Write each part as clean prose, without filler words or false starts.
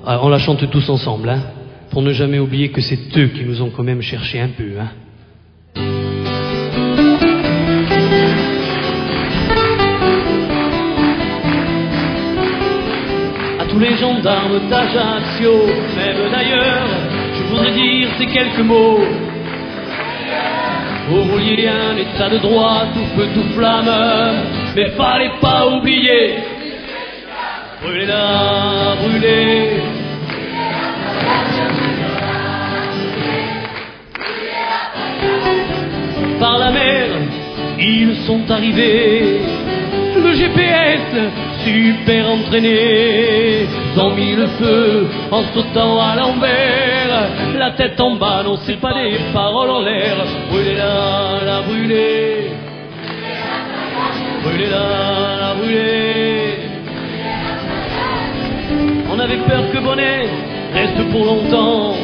Ah, on la chante tous ensemble, hein, pour ne jamais oublier que c'est eux qui nous ont quand même cherché un peu, hein. À tous les gendarmes d'Ajaccio, même d'ailleurs, je voudrais dire ces quelques mots. Vous vouliez un état de droit, tout feu, tout flamme, mais fallait pas oublier. Brûlez-la, brûlez. Par la mer, ils sont arrivés. Le GPS, super entraîné, ils ont mis le feu en sautant à l'envers. La tête en bas, non c'est pas des paroles en l'air. Brûlez-la, la brûlez. Brûlez-la, la brûlez. On avait peur que Bonnet reste pour longtemps.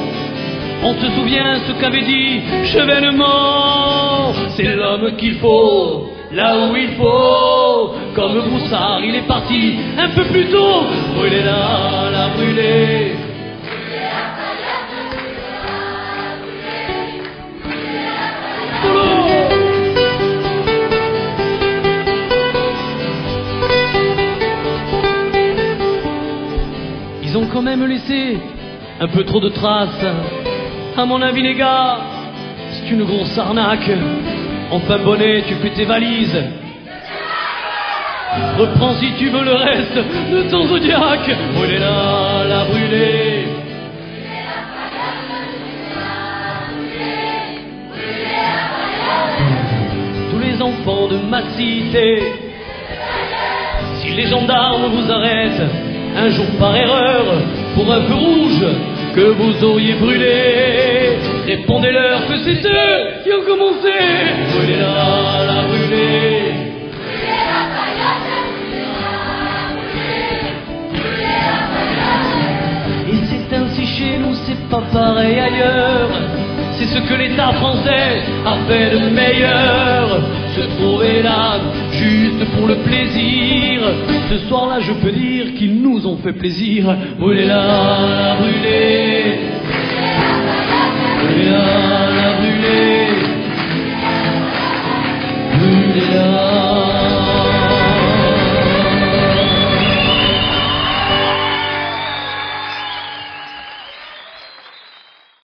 On se souvient ce qu'avait dit Chevènement. C'est l'homme qu'il faut, là où il faut. Comme Broussard, il est parti un peu plus tôt. Brûlez-la, la brûlez. Ils ont quand même laissé un peu trop de traces. À mon avis, les gars, c'est une grosse arnaque. Enfin, Bonnet, tu fais tes valises. Reprends si tu veux le reste de ton Zodiac. Brûlez-la, la brûlez. Tous les enfants de ma cité, si les gendarmes vous arrêtent un jour par erreur pour un feu rouge que vous auriez brûlé, répondez-leur que c'est eux qui ont commencé. Brûlez-la, la brûlez. Et c'est ainsi chez nous, c'est pas pareil ailleurs. C'est ce que l'État français a fait de meilleur. Se trouver là, juste pour le plaisir. Ce soir-là, je peux dire qu'ils nous ont fait plaisir. Brûlez-la, brûlez. Brûlez-la.